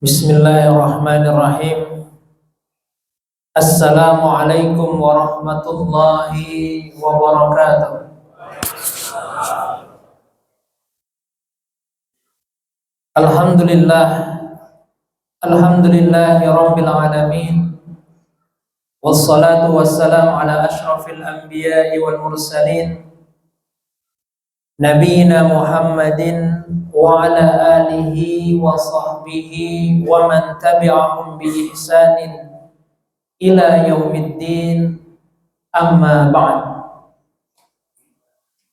Bismillahirrahmanirrahim. Assalamualaikum warahmatullahi wabarakatuh. Alhamdulillah, alhamdulillahi rabbil alamin. Wassalatu wassalamu ala ashrafil anbiya'i wal mursalin, Nabiina Muhammadin wa ala alihi wa sahbihi wa man tabi'ahum bi ihsanin ila yaumiddin, amma ba'd.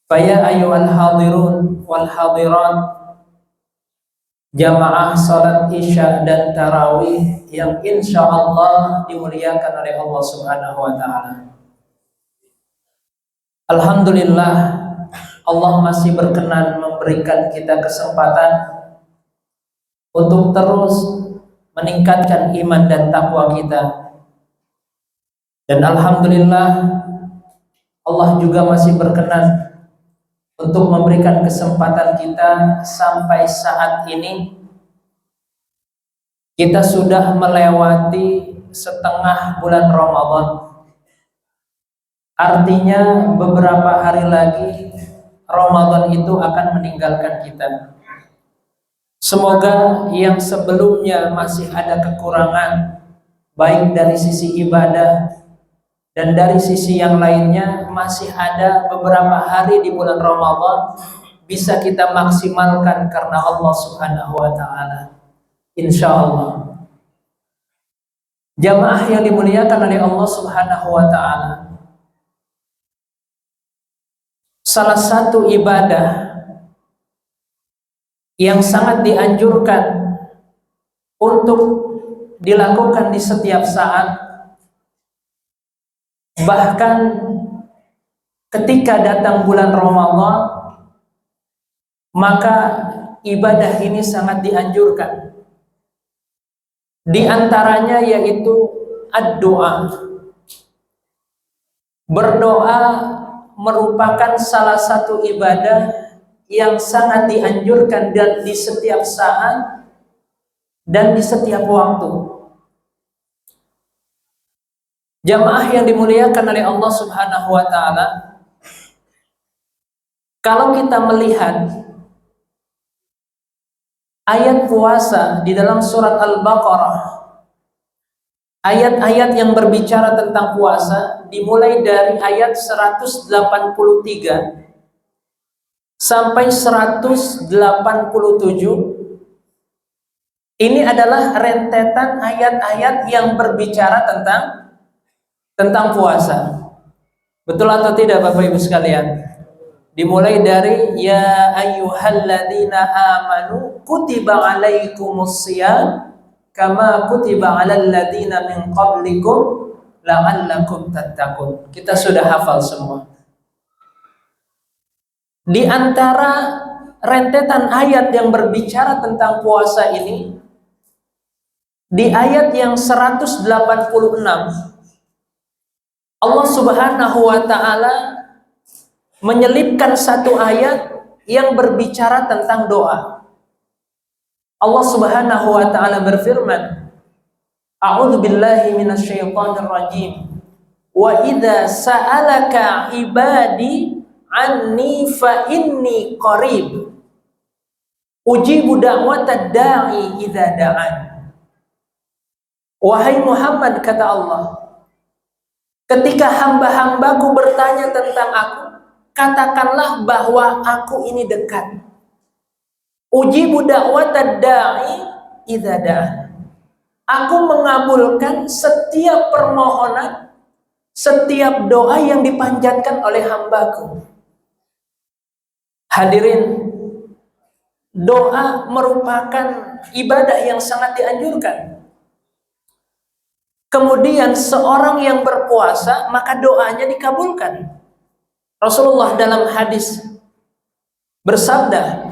Faya ayyuhal hadirun wal hadirat, jamaah salat isya dan tarawih yang insyaallah dimuliakan oleh Allah Subhanahu wa taala. Alhamdulillah, Allah masih berkenan memberikan kita kesempatan untuk terus meningkatkan iman dan takwa kita. Dan alhamdulillah, Allah juga masih berkenan untuk memberikan kesempatan kita sampai saat ini. Kita sudah melewati setengah bulan Ramadan. Artinya beberapa hari lagi Ramadan itu akan meninggalkan kita. Semoga yang sebelumnya masih ada kekurangan, baik dari sisi ibadah dan dari sisi yang lainnya, masih ada beberapa hari di bulan Ramadan bisa kita maksimalkan karena Allah Subhanahu wa taala. Insyaallah. Jamaah yang dimuliakan oleh Allah Subhanahu wa taala, salah satu ibadah yang sangat dianjurkan untuk dilakukan di setiap saat, bahkan ketika datang bulan Ramadan, maka ibadah ini sangat dianjurkan. Di antaranya yaitu ad-doa. Berdoa merupakan salah satu ibadah yang sangat dianjurkan dan di setiap saat dan di setiap waktu. Jamaah yang dimuliakan oleh Allah Subhanahu wa taala, kalau kita melihat ayat puasa di dalam surat Al-Baqarah, ayat-ayat yang berbicara tentang puasa dimulai dari ayat 183 sampai 187. Ini adalah rentetan ayat-ayat yang berbicara tentang puasa. Betul atau tidak Bapak Ibu sekalian? Dimulai dari ya ayyuhalladzina amanu kutiba alaikumus shiyam kama kutiba alal ladzina min qablikum la'allakum tattaqun. Kita sudah hafal semua. Di antara rentetan ayat yang berbicara tentang puasa ini, di ayat yang 186, Allah Subhanahu wa taala menyelipkan satu ayat yang berbicara tentang doa. Allah Subhanahu wa taala berfirman, A'udzu billahi minasyaitonir rajim. Wa idza sa'alaka ibadi anni fa inni qarib. Ujibu da'watad da'i idza da'an. Wahai Muhammad, kata Allah, ketika hamba-hambaku bertanya tentang aku, katakanlah bahwa aku ini dekat. Ujibu da'watad da'i idza da'an. Aku mengabulkan setiap permohonan, setiap doa yang dipanjatkan oleh hambaku. Hadirin, doa merupakan ibadah yang sangat dianjurkan. Kemudian seorang yang berpuasa, maka doanya dikabulkan. Rasulullah dalam hadis bersabda,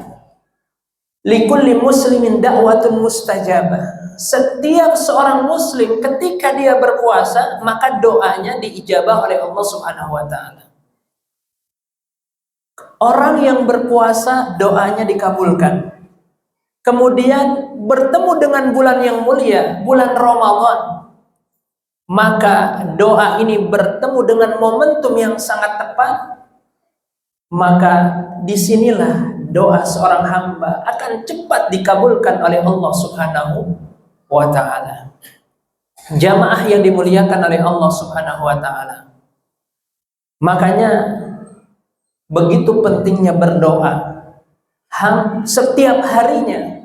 likulli muslimin da'watun mustajabah. Setiap seorang muslim ketika dia berpuasa, maka doanya diijabah oleh Allah Subhanahu wa taala. Orang yang berpuasa doanya dikabulkan. kemudian bertemu dengan bulan yang mulia, bulan Ramadan, maka doa ini bertemu dengan momentum yang sangat tepat, maka disinilah doa seorang hamba akan cepat dikabulkan oleh Allah Subhanahu wa ta'ala. Jamaah yang dimuliakan oleh Allah Subhanahu wa ta'ala, makanya begitu pentingnya berdoa. Setiap harinya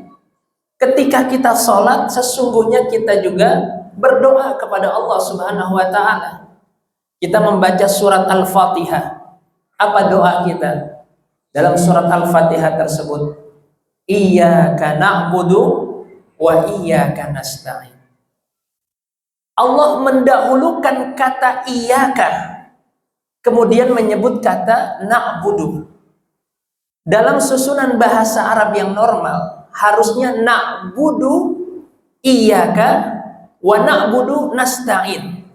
ketika kita sholat, sesungguhnya kita juga berdoa kepada Allah Subhanahu wa ta'ala. Kita membaca surat Al-Fatihah. Apa doa kita? Dalam surat Al-Fatihah tersebut, Iyyaka na'budu wa iyyaka nasta'in. Allah mendahulukan kata iyyaka, kemudian menyebut kata na'budu. Dalam susunan bahasa Arab yang normal, harusnya na'budu iyyaka wa na'budu nasta'in.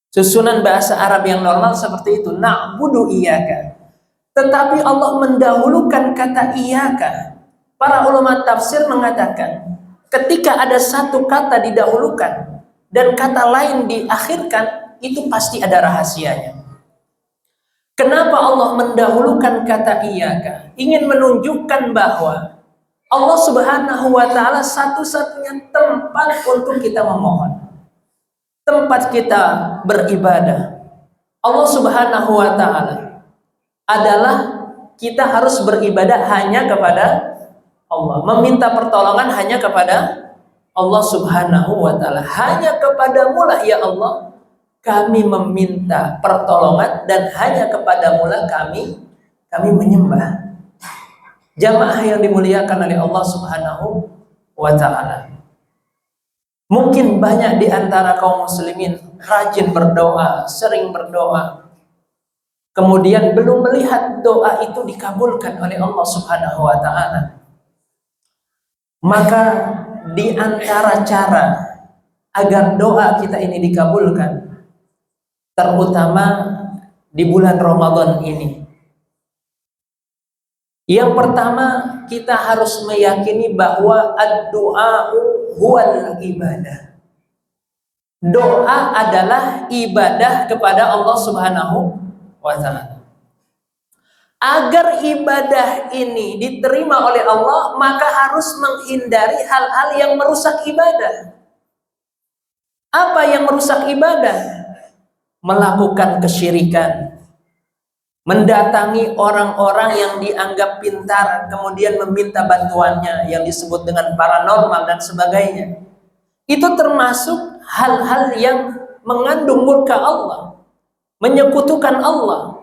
Susunan bahasa Arab yang normal seperti itu, na'budu iyyaka. Tetapi Allah mendahulukan kata iyyaka. Para ulama tafsir mengatakan, ketika ada satu kata didahulukan dan kata lain diakhirkan, itu pasti ada rahasianya. Kenapa Allah mendahulukan kata iyyaka? Ingin menunjukkan bahwa Allah Subhanahu wa ta'ala satu-satunya tempat untuk kita memohon, tempat kita beribadah. Allah Subhanahu wa ta'ala adalah kita harus beribadah hanya kepada Allah, meminta pertolongan hanya kepada Allah Subhanahu wa ta'ala. Hanya kepadamu lah ya Allah kami meminta pertolongan, dan hanya kepadamu lah kami menyembah. Jamaah yang dimuliakan oleh Allah Subhanahu wa ta'ala, mungkin banyak di antara kaum muslimin rajin berdoa, sering berdoa, kemudian belum melihat doa itu dikabulkan oleh Allah Subhanahu wa ta'ala. Maka di antara cara agar doa kita ini dikabulkan, terutama di bulan Ramadan ini, yang pertama kita harus meyakini bahwa ad-du'a'u huwal ibadah. Doa adalah ibadah kepada Allah Subhanahu wa ta'ala. Agar ibadah ini diterima oleh Allah, maka harus menghindari hal-hal yang merusak ibadah. Apa yang merusak ibadah? Melakukan kesyirikan, mendatangi orang-orang yang dianggap pintar, kemudian meminta bantuannya, yang disebut dengan paranormal dan sebagainya. Itu termasuk hal-hal yang mengandung murka Allah, menyekutukan Allah.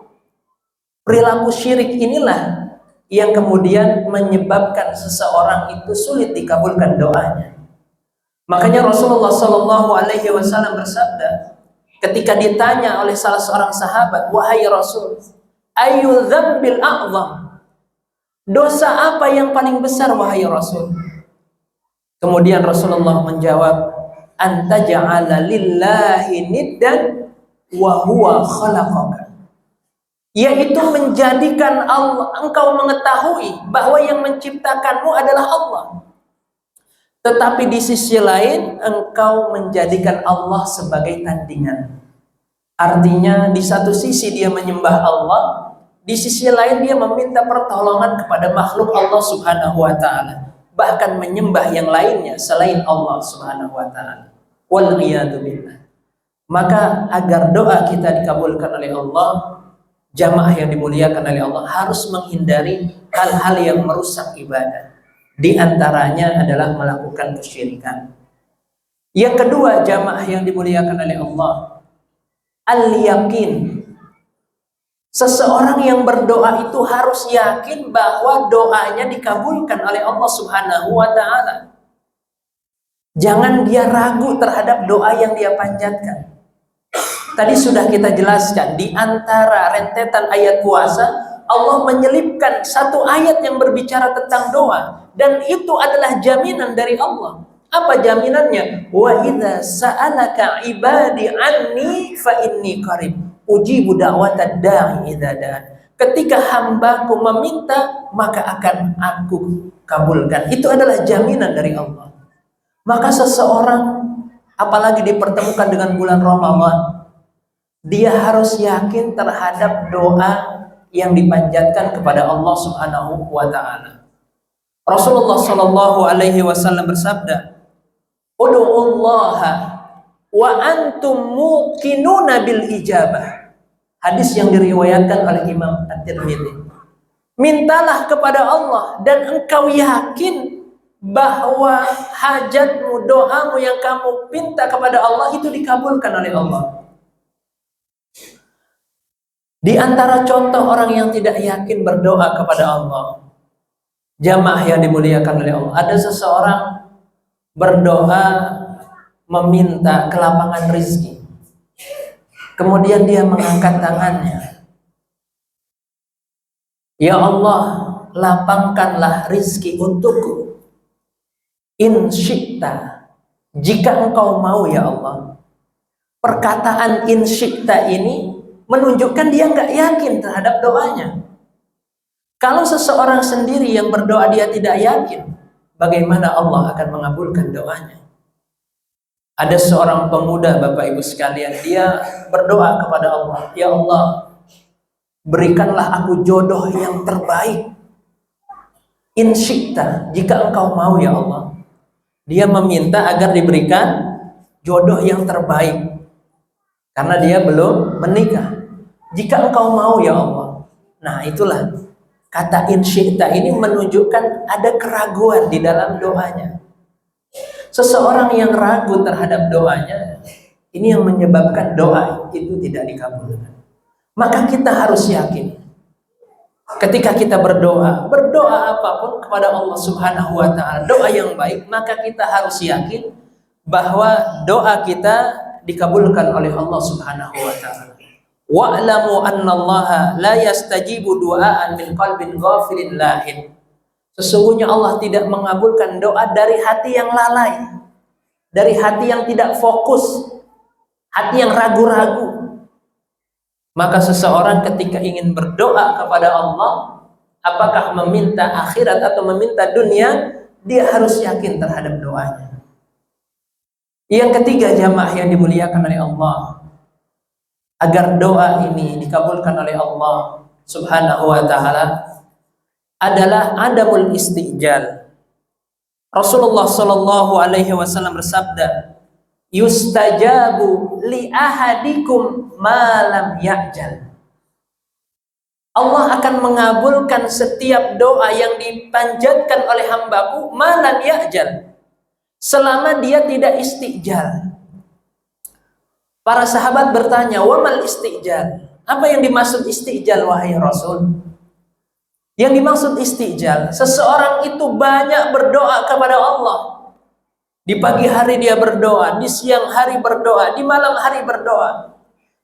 Perilaku syirik inilah yang kemudian menyebabkan seseorang itu sulit dikabulkan doanya. Makanya Rasulullah SAW bersabda, ketika ditanya oleh salah seorang sahabat, wahai Rasul, ayu dzambil a'zam, dosa apa yang paling besar wahai Rasul? Kemudian Rasulullah menjawab, anta ja'ala lillahi niddan wa huwa khalaqaka, yaitu menjadikan Allah, engkau mengetahui bahwa yang menciptakanmu adalah Allah, tetapi di sisi lain engkau menjadikan Allah sebagai tandingan. Artinya di satu sisi dia menyembah Allah, di sisi lain dia meminta pertolongan kepada makhluk Allah Subhanahu wa ta'ala, bahkan menyembah yang lainnya selain Allah Subhanahu wa ta'ala. Wal iyadu billah. Maka agar doa kita dikabulkan oleh Allah, jamaah yang dimuliakan oleh Allah, harus menghindari hal-hal yang merusak ibadah. Di antaranya adalah melakukan kesyirikan. Yang kedua, jamaah yang dimuliakan oleh Allah, al-yakin. Seseorang yang berdoa itu harus yakin bahwa doanya dikabulkan oleh Allah Subhanahu wa ta'ala. Jangan dia ragu terhadap doa yang dia panjatkan. Tadi sudah kita jelaskan, di antara rentetan ayat puasa, Allah menyelipkan satu ayat yang berbicara tentang doa, dan itu adalah jaminan dari Allah. Apa jaminannya? Wa idza sa'alaka ibadi anni fa inni qarib ujibu da'watad da'i idza da'an. ketika hambaku meminta, maka akan aku kabulkan. Itu adalah jaminan dari Allah. Maka seseorang, apalagi dipertemukan dengan bulan Ramadan, dia harus yakin terhadap doa yang dipanjatkan kepada Allah Subhanahu wa taala. Rasulullah Shallallahu alaihi wasallam bersabda, "Ud'ullaha wa antum muqinuna bil ijabah." Hadis yang diriwayatkan oleh Imam At-Tirmidzi. Mintalah kepada Allah dan engkau yakin bahwa hajatmu, doamu yang kamu minta kepada Allah itu dikabulkan oleh Allah. Di antara contoh orang yang tidak yakin berdoa kepada Allah, jamaah yang dimuliakan oleh Allah, ada seseorang berdoa meminta kelapangan rizki. Kemudian dia mengangkat tangannya, "Ya Allah, lapangkanlah rizki untukku. In syi'ta, jika engkau mau ya Allah." Perkataan in syi'ta ini menunjukkan dia nggak yakin terhadap doanya. Kalau seseorang sendiri yang berdoa dia tidak yakin, bagaimana Allah akan mengabulkan doanya? Ada seorang pemuda, Bapak Ibu sekalian, dia berdoa kepada Allah, "Ya Allah, berikanlah aku jodoh yang terbaik. In syi'ta, jika engkau mau ya Allah." Dia meminta agar diberikan jodoh yang terbaik karena dia belum menikah. Jika engkau mau ya Allah. Nah, itulah kata in syi'ta ini menunjukkan ada keraguan di dalam doanya. Seseorang yang ragu terhadap doanya, ini yang menyebabkan doa itu tidak dikabulkan. Maka kita harus yakin ketika kita berdoa apapun kepada Allah Subhanahu wa taala, doa yang baik, maka kita harus yakin bahwa doa kita dikabulkan oleh Allah Subhanahu wa taala. Wa'lamu annallaha la yastajibu du'aan min qalbin ghafilin lahin. Sesungguhnya Allah tidak mengabulkan doa dari hati yang lalai, dari hati yang tidak fokus, hati yang ragu-ragu. Maka seseorang ketika ingin berdoa kepada Allah, apakah meminta akhirat atau meminta dunia, dia harus yakin terhadap doanya. Yang ketiga, jamaah yang dimuliakan oleh Allah, agar doa ini dikabulkan oleh Allah Subhanahu wa ta'ala, adalah adamul istijal. Rasulullah Shallallahu alaihi wasallam bersabda, "Yustajabu li ahadikum ma lam ya'jal." Allah akan mengabulkan setiap doa yang dipanjatkan oleh hambaku ma lam ya'jal, selama dia tidak istijal. Para sahabat bertanya, "Wa mal istijal?" Apa yang dimaksud istijal wahai Rasul? Yang dimaksud istijal, seseorang itu banyak berdoa kepada Allah. Di pagi hari dia berdoa, di siang hari berdoa, di malam hari berdoa.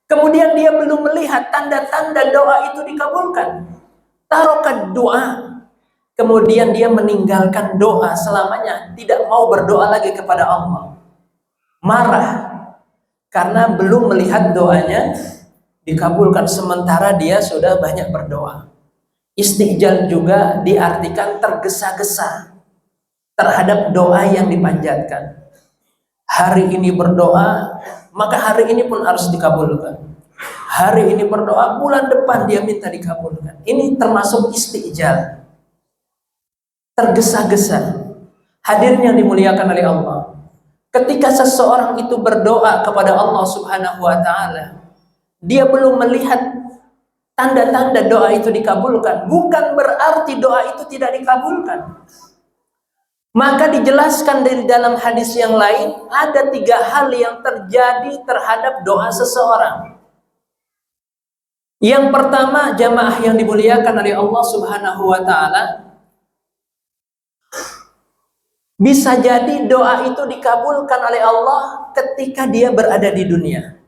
Kemudian dia belum melihat tanda-tanda doa itu dikabulkan. Tarokat doa. Kemudian dia meninggalkan doa selamanya, tidak mau berdoa lagi kepada Allah. Marah karena belum melihat doanya dikabulkan, sementara dia sudah banyak berdoa. Istijal juga diartikan tergesa-gesa terhadap doa yang dipanjatkan. Hari ini berdoa, maka hari ini pun harus dikabulkan. Hari ini berdoa, bulan depan dia minta dikabulkan. Ini termasuk istijal, tergesa-gesa. Hadirin yang dimuliakan oleh Allah, ketika seseorang itu berdoa kepada Allah Subhanahu wa ta'ala, dia belum melihat tanda-tanda doa itu dikabulkan, bukan berarti doa itu tidak dikabulkan. Maka dijelaskan dari dalam hadis yang lain, ada 3 hal yang terjadi terhadap doa seseorang. Yang pertama, jamaah yang dimuliakan oleh Allah Subhanahu wa ta'ala, bisa jadi doa itu dikabulkan oleh Allah ketika dia berada di dunia.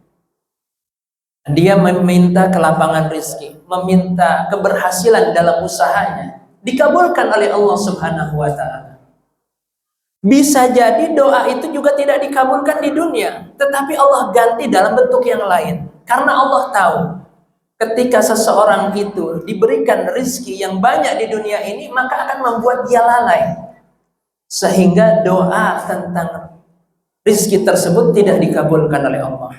Dia meminta kelapangan rezeki, meminta keberhasilan dalam usahanya, dikabulkan oleh Allah Subhanahu wa ta'ala. Bisa jadi doa itu juga tidak dikabulkan di dunia, tetapi Allah ganti dalam bentuk yang lain. Karena Allah tahu Ketika seseorang itu diberikan rezeki yang banyak di dunia ini, maka akan membuat dia lalai, sehingga doa tentang rezeki tersebut tidak dikabulkan oleh Allah.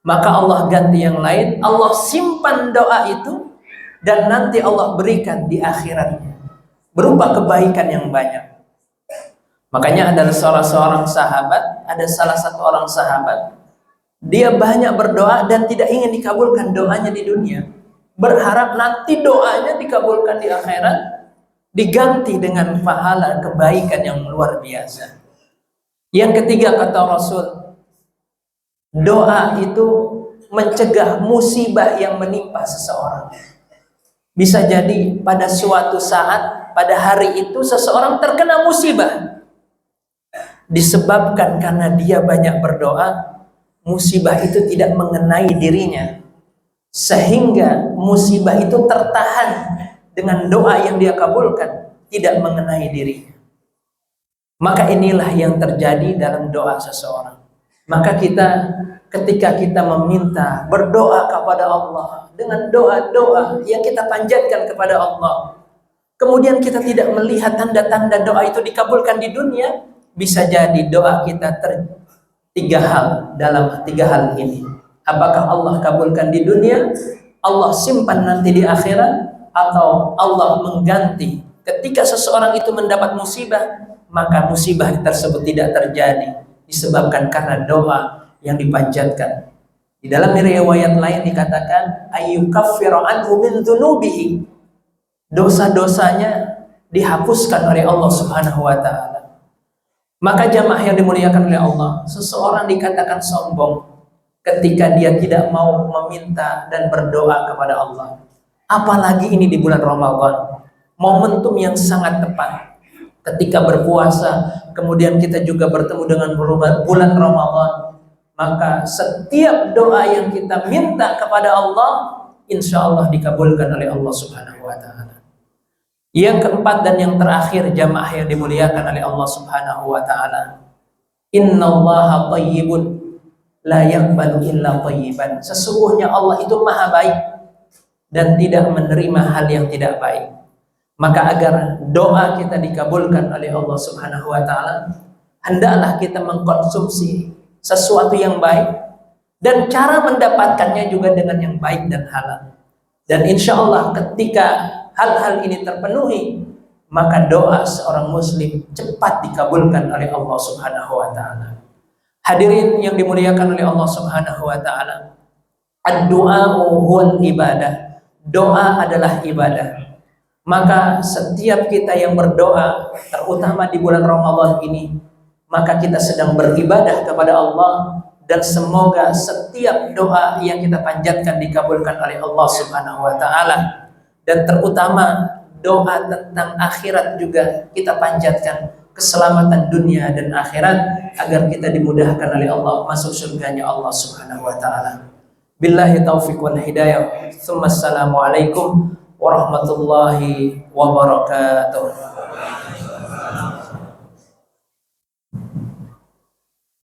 Maka Allah ganti yang lain, Allah simpan doa itu, dan nanti Allah berikan di akhiratnya berupa kebaikan yang banyak. Makanya ada seorang sahabat, ada salah satu orang sahabat, dia banyak berdoa dan tidak ingin dikabulkan doanya di dunia, berharap nanti doanya dikabulkan di akhirat, diganti dengan pahala kebaikan yang luar biasa. Yang ketiga, kata Rasul, doa itu mencegah musibah yang menimpa seseorang. Bisa jadi pada suatu saat, pada hari itu seseorang terkena musibah, disebabkan karena dia banyak berdoa, musibah itu tidak mengenai dirinya, sehingga musibah itu tertahan dengan doa yang dia kabulkan, tidak mengenai dirinya. Maka inilah yang terjadi dalam doa seseorang. Maka ketika kita meminta, berdoa kepada Allah dengan doa-doa yang kita panjatkan kepada Allah, kemudian kita tidak melihat tanda-tanda doa itu dikabulkan di dunia, bisa jadi doa kita tiga hal ini. Apakah Allah kabulkan di dunia, Allah simpan nanti di akhirat, atau Allah mengganti ketika seseorang itu mendapat musibah, maka musibah tersebut tidak terjadi disebabkan karena doa yang dipanjatkan. Di dalam riwayat lain dikatakan ayyukaffiru anhu min dzunubihi, dosa-dosanya dihapuskan oleh Allah Subhanahu wa taala. Maka jamaah yang dimuliakan oleh Allah, seseorang dikatakan sombong ketika dia tidak mau meminta dan berdoa kepada Allah. Apalagi ini di bulan Ramadan, momentum yang sangat tepat. Ketika berpuasa, kemudian kita juga bertemu dengan bulan Ramadan, maka setiap doa yang kita minta kepada Allah, insya Allah dikabulkan oleh Allah Subhanahu wa taala. Yang keempat dan yang terakhir, jamaah yang dimuliakan oleh Allah Subhanahu wa taala, innallaha thayyibun la yaqbalu illa thayyiban. Sesungguhnya Allah itu maha baik dan tidak menerima hal yang tidak baik. Maka agar doa kita dikabulkan oleh Allah Subhanahu wa taala, hendaklah kita mengkonsumsi sesuatu yang baik, dan cara mendapatkannya juga dengan yang baik dan halal. Dan insya Allah ketika hal-hal ini terpenuhi, maka doa seorang muslim cepat dikabulkan oleh Allah Subhanahu wa taala. Hadirin yang dimuliakan oleh Allah Subhanahu wa taala, ad-du'a huwal ibadah. Doa adalah ibadah. Maka setiap kita yang berdoa, terutama di bulan Ramadan ini, maka kita sedang beribadah kepada Allah, dan semoga setiap doa yang kita panjatkan dikabulkan oleh Allah Subhanahu wa taala. Dan terutama doa tentang akhirat juga kita panjatkan, keselamatan dunia dan akhirat, agar kita dimudahkan oleh Allah masuk surganya Allah Subhanahu wa taala. Billahi taufiq wal hidayah. Assalamualaikum warahmatullahi wabarakatuh.